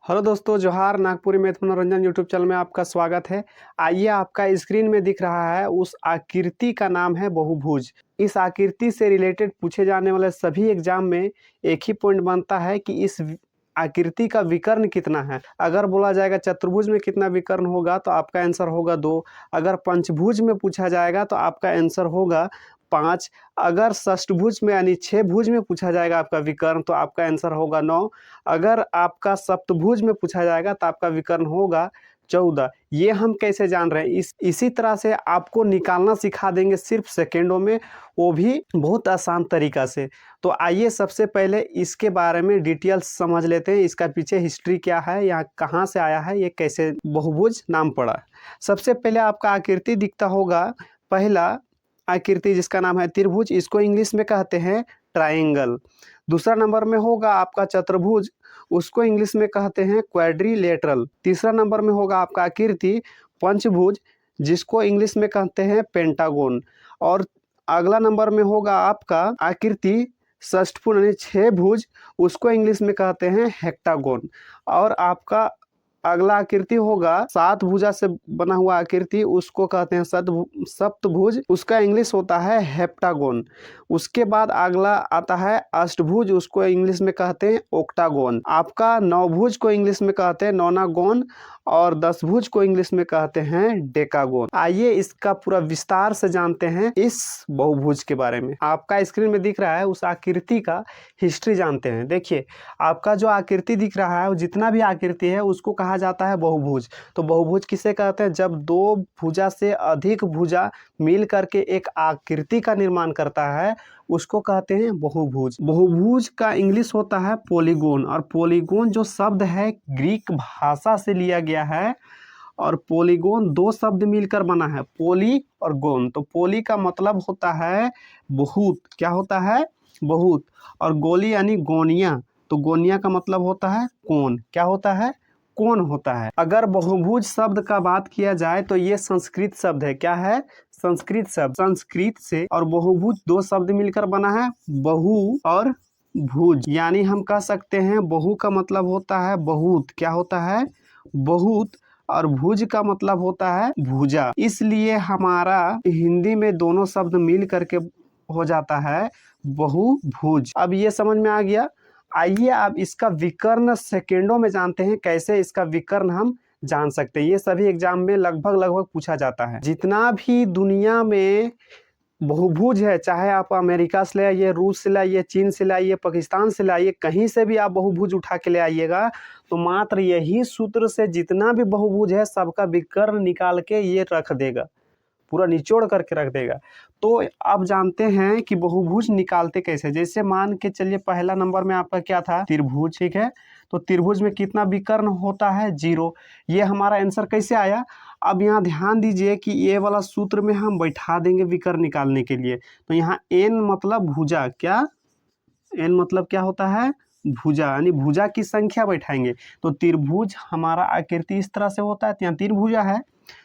Hello दोस्तों, जोहार। Nagpuri math मनोरंजन यूट्यूब चैनल में आपका स्वागत है। आइए, आपका स्क्रीन में दिख रहा है उस आकृति का नाम है बहुभुज। इस आकृति से रिलेटेड पूछे जाने वाले सभी एग्जाम में एक ही पॉइंट बनता है कि इस आकृति का विकर्ण कितना है। अगर बोला जाएगा चतुर्भुज में कितना विकर्ण होगा तो आपका आंसर होगा 2। अगर पंचभुज में पूछा जाएगा तो आपका आंसर होगा 5। अगर षष्ठभुज में यानी 6 भुज में पूछा जाएगा आपका विकर्ण तो आपका आंसर होगा 9। अगर आपका सप्तभुज में पूछा जाएगा तो आपका विकर्ण होगा 14। ये हम कैसे जान रहे हैं? इसी तरह से आपको निकालना सिखा देंगे सिर्फ सेकेंडों में, वो भी बहुत आसान तरीका से। तो आइए सबसे पहले इसके बारे में डिटेल्स समझ लेते हैं। इसका पीछे हिस्ट्री क्या है, यहाँ कहाँ से आया है, ये कैसे बहुभुज नाम पड़ा। सबसे पहले आपका आकृति दिखता होगा, पहला आकृति जिसका नाम है त्रिभुज, इसको इंग्लिश में कहते हैं ट्रायंगल। दूसरा नंबर में होगा आपका चतुर्भुज, उसको इंग्लिश में कहते हैं क्वाड्रिलेटरल। तीसरा नंबर में होगा आपका आकृति पंचभुज, जिसको इंग्लिश में कहते हैं पेंटागोन। और अगला नंबर में होगा आपका आकृति षष्ठभुज यानी 6 भुज, उसको इंग्लिश में कहते हैं हेक्टागोन। और आपका अगला आकृति होगा 7 भुजा से बना हुआ आकृति, उसको कहते हैं सप्तभुज, उसका इंग्लिश होता है हेप्टागोन। उसके बाद अगला आता है अष्टभुज, उसको इंग्लिश में कहते हैं ओक्टागोन। आपका 9 भुज को इंग्लिश में कहते हैं नोनागोन, और 10 भुज को इंग्लिश में कहते हैं डेकागोन। आइए इसका पूरा विस्तार से जानते हैं इस बहुभुज के बारे में। आपका स्क्रीन में दिख रहा है उस आकृति का हिस्ट्री जानते हैं। देखिए, आपका जो आकृति दिख रहा है, जितना भी आकृति है उसको कहा जाता है बहुभुज। तो बहुभुज किसे कहते हैं? जब 2 भुजा से अधिक भुजा मिल करके एक आकृति का निर्माण करता है, उसको कहते हैं बहुभुज। बहुभुज का इंग्लिश होता है पॉलीगोन, और पॉलीगोन जो शब्द है ग्रीक भाषा से लिया गया है। और पॉलीगोन 2 शब्द मिलकर बना है, पोली और गोन। तो पोली का मतलब होता है बहुत, क्या होता है? बहुत। और गोली यानी गोनिया, तो गोनिया का मतलब होता है कोन, क्या होता है? कोन होता है। अगर बहुभुज शब्द का बात किया जाए तो ये संस्कृत शब्द है। क्या है? संस्कृत शब्द। संस्कृत से और बहुभुज 2 शब्द मिलकर बना है, बहु और भुज। यानी हम कह सकते हैं बहु का मतलब होता है बहुत, क्या होता है? बहुत। और भुज का मतलब होता है भुजा। इसलिए हमारा हिंदी में दोनों शब्द मिल करके हो जाता है बहुभुज। अब ये समझ में आ गया। आइए अब इसका विकर्ण सेकेंडों में जानते हैं, कैसे इसका विकर्ण हम जान सकते हैं। ये सभी एग्जाम में लगभग पूछा जाता है। जितना भी दुनिया में बहुभुज है, चाहे आप अमेरिका से ले आइए, रूस से ले आइए, चीन से ले आइए, पाकिस्तान से ले आइए, कहीं से भी आप बहुभुज उठा के ले आइएगा तो मात्र यही सूत्र से जितना भी बहुभुज है सबका विकर्ण निकाल के ये रख देगा, पूरा निचोड़ करके रख देगा। तो अब जानते हैं कि बहुभुज निकालते कैसे। जैसे मान के चलिए पहला नंबर में आपका क्या था? त्रिभुज, ठीक है। तो त्रिभुज में कितना विकर्ण होता है? 0। ये हमारा आंसर कैसे आया? अब यहाँ ध्यान दीजिए कि ये वाला सूत्र में हम बैठा देंगे विकर्ण निकालने के लिए। तो यहाँ n मतलब भुजा, क्या? n मतलब क्या होता है? भुजा, यानी भुजा की संख्या बैठाएंगे। तो त्रिभुज हमारा आकृति इस तरह से होता है, तो यहाँ 3 भुजा है।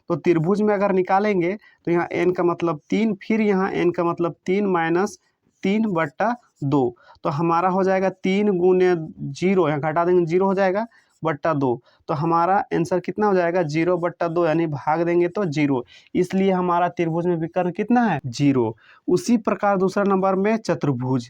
तो त्रिभुज में अगर निकालेंगे तो यहाँ n का मतलब 3, फिर यहाँ n का मतलब 3 माइनस 3/2। तो हमारा हो जाएगा 3 गुने 0, यहाँ घटा देंगे 0 हो जाएगा बट्टा 2। तो हमारा आंसर कितना हो जाएगा? 0/2, यानी भाग देंगे तो 0। इसलिए हमारा त्रिभुज में विकर्ण कितना है? 0। उसी प्रकार दूसरा नंबर में चतुर्भुज,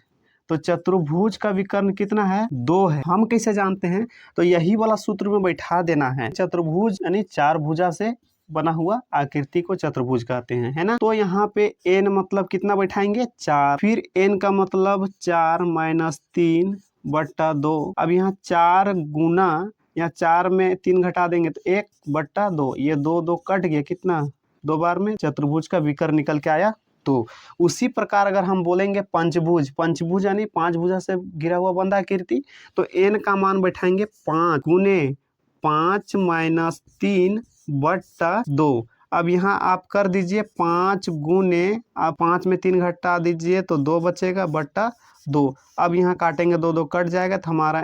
तो चतुर्भुज का विकर्ण कितना है? 2 है। हम कैसे जानते हैं? तो यही वाला सूत्र में बैठा देना है। चतुर्भुज यानी 4 भुजा से बना हुआ आकृति को चतुर्भुज कहते हैं, है ना। तो यहाँ पे n मतलब कितना बैठाएंगे? 4। फिर n का मतलब 4 माइनस 3/2। अब यहाँ 4 गुना, यहाँ 4 में 3 घटा देंगे तो 1/2। ये 2 कट गया, कितना? 2 बार में चतुर्भुज का विकर्ण निकल के आया। तो उसी प्रकार अगर हम बोलेंगे पंचभुज, पंचभुज यानी 5 भुजा से घिरा हुआ बंदा आकृति, तो n का मान बैठाएंगे 5 गुने 5 माइनस 3/2। अब यहाँ आप कर दीजिए 5 गुने, आप 5 में 3 घटा दीजिए तो 2 बचेगा बट्टा 2। अब यहाँ काटेंगे 2 कट जाएगा, तो हमारा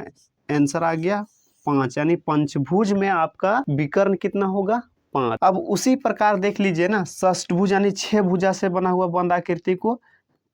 आंसर आ गया 5। यानी पंचभुज में आपका विकर्ण कितना होगा? 5। अब उसी प्रकार देख लीजिए ना, षष्ठभुज यानी 6 भुजा से बना हुआ बंद आकृति को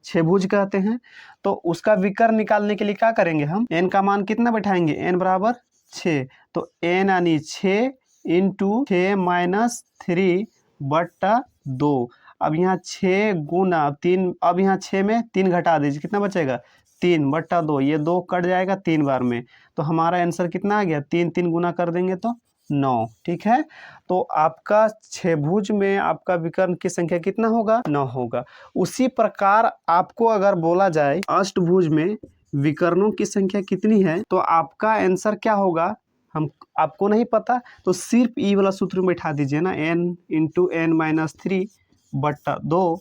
6 भुज कहते हैं। तो उसका विकर्ण निकालने के लिए क्या करेंगे? हम n का मान कितना बैठाएंगे? n बराबर 6, तो n यानी 6 इंटू 6 माइनस 3 बट्टा 2। अब यहाँ 6 गुना 3, अब यहाँ 6 में 3 घटा दीजिए, कितना बचेगा 3 बट्टा 2, ये 2 कट जाएगा 3 बार में, तो हमारा आंसर कितना आ गया, 3 3 गुना कर देंगे तो 9। ठीक है, तो आपका छेभुज में आपका विकर्ण की संख्या कितना होगा, 9 होगा। उसी प्रकार आपको अगर बोला जाए अष्टभुज में विकर्णों की संख्या कितनी है, तो आपका आंसर क्या होगा, हम आपको नहीं पता तो सिर्फ ई वाला सूत्र में बैठा दीजिए ना, n इंटू एन माइनस 3 बट्टा 2।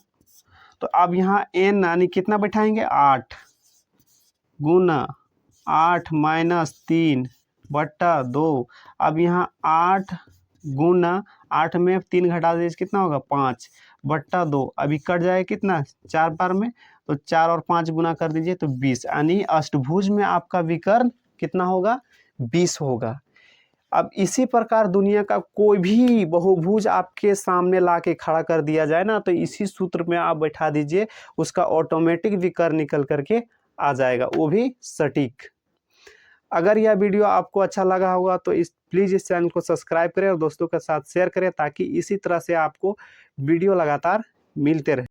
तो अब यहाँ n यानी कितना बैठाएंगे 8 गुना 8 माइनस 3 बट्टा 2। अब यहाँ 8 गुना 8 में 3 घटा दीजिए, कितना होगा 5 बट्टा 2। अभी कट जाए कितना 4 बार में, तो 4 और 5 गुना कर दीजिए तो 20, यानी अष्टभुज में आपका विकर्ण कितना होगा 20 होगा। अब इसी प्रकार दुनिया का कोई भी बहुभुज आपके सामने ला के खड़ा कर दिया जाए ना, तो इसी सूत्र में आप बैठा दीजिए, उसका ऑटोमेटिक विकर्ण निकल करके आ जाएगा, वो भी सटीक। अगर यह वीडियो आपको अच्छा लगा होगा तो प्लीज़ इस चैनल को सब्सक्राइब करें और दोस्तों के साथ शेयर करें, ताकि इसी तरह से आपको वीडियो लगातार मिलते रहे।